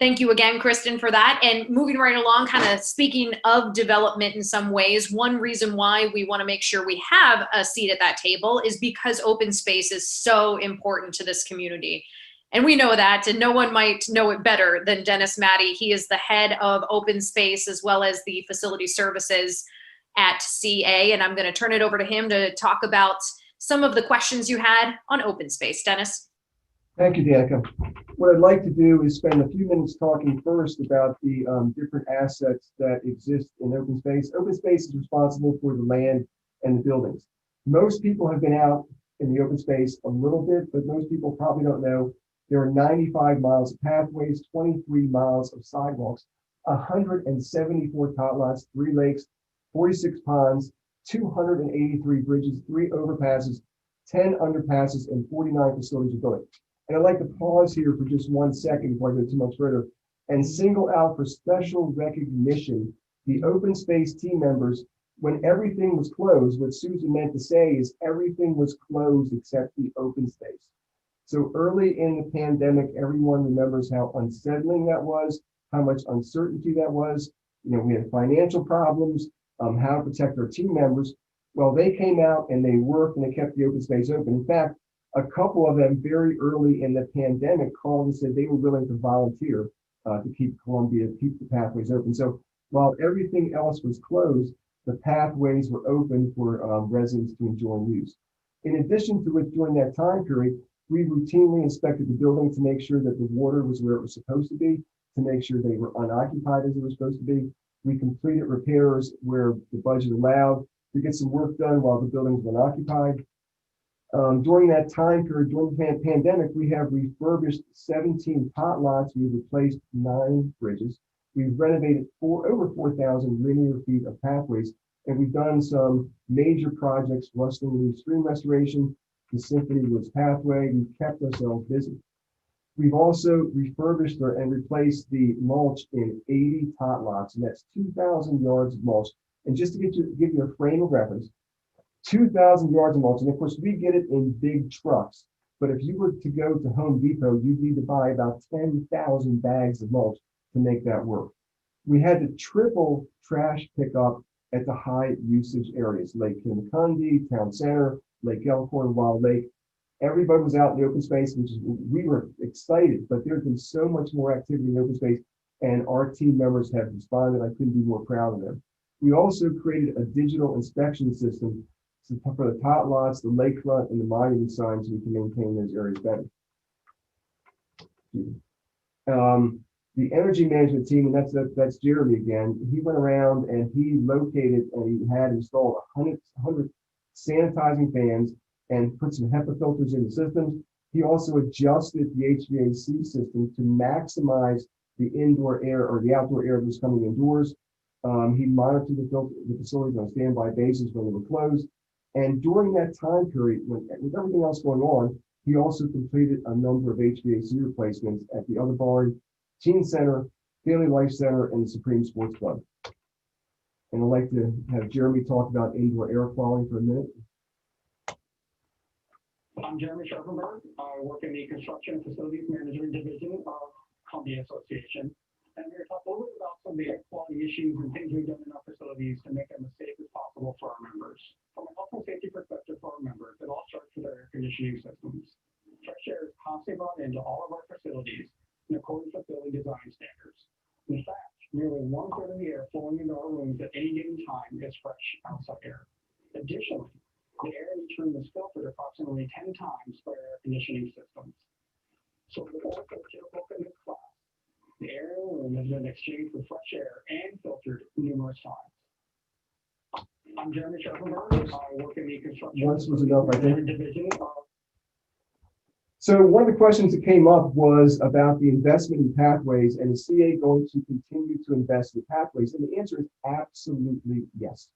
Thank you again, Kristen, for that. And moving right along, kind of speaking of development in some ways, one reason why we want to make sure we have a seat at that table is because open space is so important to this community. And we know that, and no one might know it better than Dennis Mattey. He is the head of open space as well as the facility services at CA. And I'm going to turn it over to him to talk about some of the questions you had on open space. Dennis. Thank you, Dannika. What I'd like to do is spend a few minutes talking first about the different assets that exist in open space. Open space is responsible for the land and the buildings. Most people have been out in the open space a little bit, but most people probably don't know there are 95 miles of pathways, 23 miles of sidewalks, 174 tot lots, 3 lakes, 46 ponds, 283 bridges, 3 overpasses, 10 underpasses, and 49 facilities of building. And I'd like to pause here for just 1 second before I go too much further and single out for special recognition the open space team members. When everything was closed, what Susan meant to say is everything was closed except the open space. So early in the pandemic, everyone remembers how unsettling that was, how much uncertainty that was. You know, we had financial problems, how to protect our team members. Well, they came out and they worked and they kept the open space open. In fact, a couple of them very early in the pandemic called and said they were willing to volunteer to keep Columbia, keep the pathways open. So while everything else was closed, the pathways were open for residents to enjoy and use. In addition to it, during that time period, we routinely inspected the building to make sure that the water was where it was supposed to be, to make sure they were unoccupied as they were supposed to be. We completed repairs where the budget allowed to get some work done while the buildings were unoccupied. During that time period, during the pandemic, we have refurbished 17 tot lots. We've replaced 9 bridges. We've renovated over 4,000 linear feet of pathways, and we've done some major projects, Rustling Leaf Stream Restoration, the Symphony Woods Pathway. We've kept ourselves busy. We've also refurbished and replaced the mulch in 80 tot lots, and that's 2,000 yards of mulch. And just to give you a frame of reference, 2,000 yards of mulch, and of course we get it in big trucks, but if you were to go to Home Depot, you'd need to buy about 10,000 bags of mulch to make that work. We had to triple trash pickup at the high usage areas, Lake Kinnekundi, Town Center, Lake Elkhorn, Wild Lake. Everybody was out in the open space, we were excited, but there's been so much more activity in the open space, and our team members have responded. I couldn't be more proud of them. We also created a digital inspection system for the tot lots, the lakefront, and the monument signs, so we can maintain those areas better. The energy management team, and that's Jeremy again, he went around and he located and he had installed 100 sanitizing fans and put some HEPA filters in the systems. He also adjusted the HVAC system to maximize the indoor air or the outdoor air that was coming indoors. He monitored the facilities on a standby basis when they were closed. And during that time period, with everything else going on, he also completed a number of HVAC replacements at the other barn, Teen Center, Daily Life Center, and the Supreme Sports Club. And I'd like to have Jeremy talk about indoor air quality for a minute. I'm Jeremy Sharpenberg. I work in the Construction and Facilities Management Division of Columbia Association. And we're going to talk a little bit about some of the air quality issues and things we've done in our facilities to make them as safe as possible for our members. From a health and safety perspective for our members, it all starts with our air conditioning systems. Fresh air is constantly brought into all of our facilities in accordance with building design standards. In fact, nearly 1/3 of the air flowing into our rooms at any given time is fresh outside air. Additionally, the air in each room is filtered approximately 10 times by our air conditioning systems. So the whole typical in this class, the air in the room has been exchanged for fresh air and filtered numerous times. I'm Jeremy Sharpenberg. I work in the Construction Once was enough, I think. Division of. So one of the questions that came up was about the investment in pathways, and is CA going to continue to invest in pathways? And the answer is absolutely yes.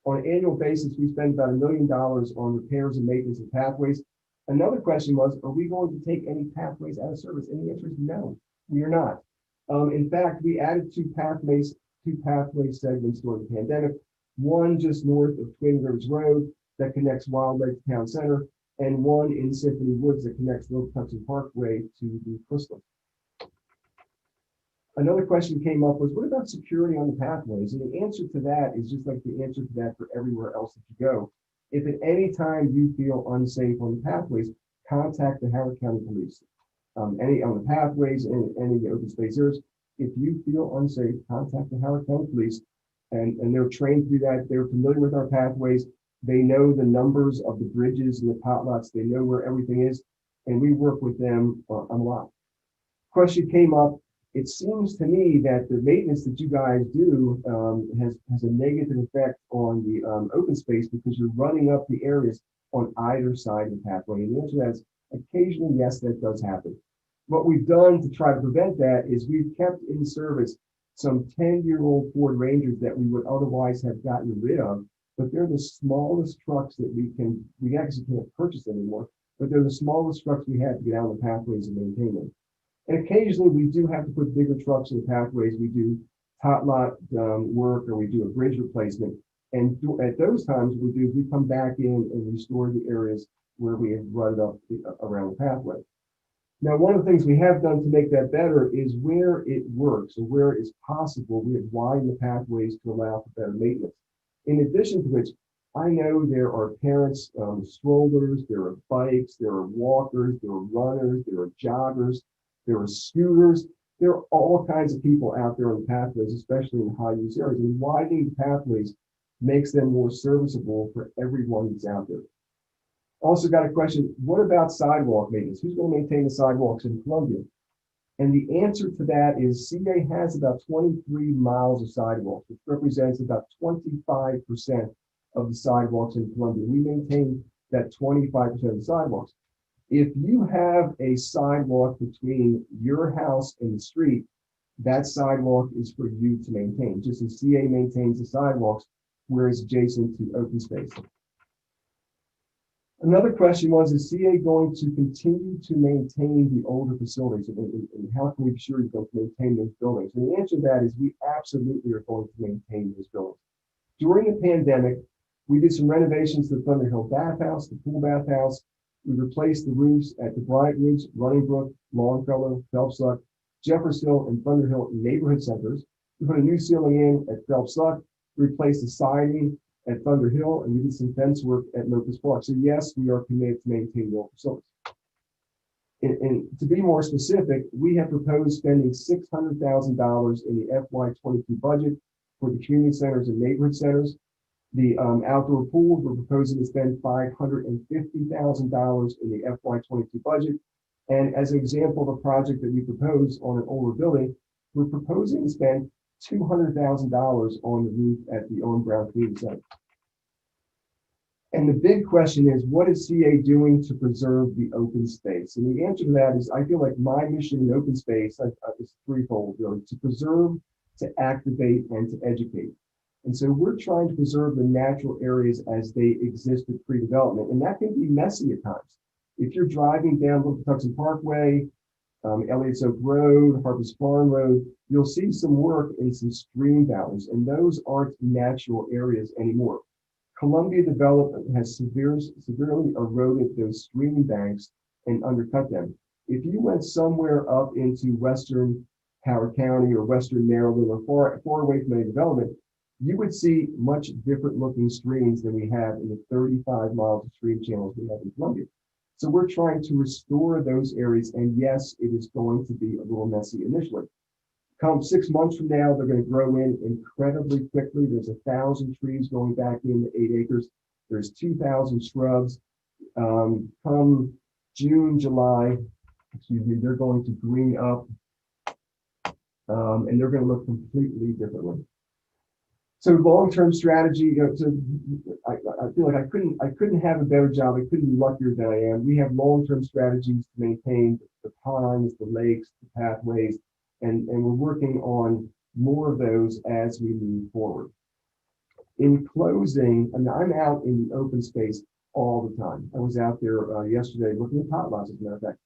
On an annual basis, we spend about $1 million on repairs and maintenance of pathways. Another question was, are we going to take any pathways out of service? And the answer is no, we are not. In fact, we added two pathway segments during the pandemic. One just north of Twin Rivers Road that connects Wild Lake to Town Center, and one in Symphony Woods that connects Little Hudson Parkway to the Crystal. Another question came up was, what about security on the pathways? And the answer to that is just like the answer to that for everywhere else that you go. If at any time you feel unsafe on the pathways, contact the Howard County Police. Any on the pathways and any open space areas, if you feel unsafe, contact the Howard County Police, and they're trained to do that. They're familiar with our pathways. They know the numbers of the bridges and the pot lots. They know where everything is, and we work with them a lot. Question came up. It seems to me that the maintenance that you guys do has a negative effect on the open space because you're running up the areas on either side of the pathway. And the answer to that is occasionally, yes, that does happen. What we've done to try to prevent that is we've kept in service some 10-year-old Ford Rangers that we would otherwise have gotten rid of, but they're the smallest trucks that we actually can't purchase anymore, but they're the smallest trucks we have to get out on the pathways and maintain them. And occasionally we do have to put bigger trucks in the pathways. We do tot lot work, or we do a bridge replacement. And at those times, what we do is we come back in and restore the areas where we have rutted up around the pathway. Now, one of the things we have done to make that better is where it works or where it is possible, we have widened the pathways to allow for better maintenance. In addition to which, I know there are parents, strollers, there are bikes, there are walkers, there are runners, there are joggers, there are scooters. There are all kinds of people out there on the pathways, especially in high use areas. And widening the pathways makes them more serviceable for everyone that's out there. Also got a question, what about sidewalk maintenance? Who's going to maintain the sidewalks in Columbia? And the answer to that is CA has about 23 miles of sidewalks, which represents about 25% of the sidewalks in Columbia. We maintain that 25% of the sidewalks. If you have a sidewalk between your house and the street, that sidewalk is for you to maintain, just as CA maintains the sidewalks where it's adjacent to open space. Another question was, is CA going to continue to maintain the older facilities, and how can we be sure you're going to maintain those buildings? And the answer to that is we absolutely are going to maintain those buildings. During the pandemic, we did some renovations to the Thunder Hill bathhouse, the pool bathhouse. We replaced the roofs at the Bryant Ridge, Running Brook, Longfellow, Phelps Luck, Jeffers Hill, and Thunder Hill neighborhood centers. We put a new ceiling in at Phelps Luck, replaced the siding at Thunder Hill, and we did some fence work at Locust Park. So yes, we are committed to maintain the old facilities. And to be more specific, we have proposed spending $600,000 in the FY22 budget for the community centers and neighborhood centers. The outdoor pools, we're proposing to spend $550,000 in the FY22 budget. And as an example of a project that we propose on an older building, we're proposing to spend $200,000 on the roof at the Owen Brown Community Center. And the big question is, what is CA doing to preserve the open space? And the answer to that is, I feel like my mission in open space is threefold, really: to preserve, to activate, and to educate. And so we're trying to preserve the natural areas as they existed pre-development, and that can be messy at times. If you're driving down Little Patuxent Parkway, Elliott's Oak Road, Harper's Farm Road, you'll see some work in some stream valleys, and those aren't natural areas anymore. Columbia development has severely eroded those stream banks and undercut them. If you went somewhere up into western Howard County or western Maryland or far away from any development, you would see much different looking streams than we have in the 35 miles of stream channels we have in Columbia. So we're trying to restore those areas, and yes, it is going to be a little messy initially. Come 6 months from now, they're going to grow in incredibly quickly. There's 1,000 trees going back in 8 acres. There's 2,000 shrubs. Come June, July, they're going to green up, and they're going to look completely differently. So long-term strategy, I feel like I couldn't have a better job. I couldn't be luckier than I am. We have long-term strategies to maintain the ponds, the lakes, the pathways, and we're working on more of those as we move forward. In closing, I'm out in the open space all the time. I was out there yesterday looking at pot lots, as a matter of fact,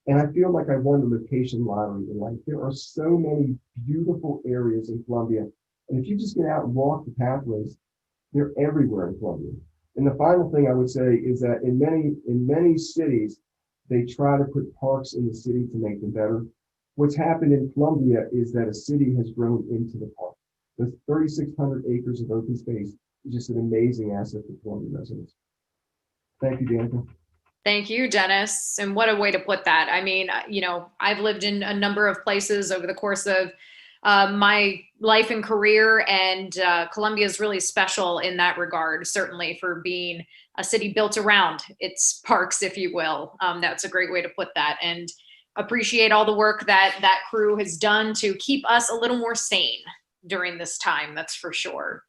and I feel like I won the location lottery in life. There are so many beautiful areas in Columbia. And if you just get out and walk the pathways, they're everywhere in Columbia. And the final thing I would say is that in many cities, they try to put parks in the city to make them better. What's happened in Columbia is that a city has grown into the park. The 3,600 acres of open space is just an amazing asset for Columbia residents. Thank you, Danica. Thank you, Dennis. And what a way to put that. I mean, I've lived in a number of places over the course of my life and career, and Columbia is really special in that regard, certainly for being a city built around its parks, if you will. That's a great way to put that. And appreciate all the work that that crew has done to keep us a little more sane during this time, that's for sure.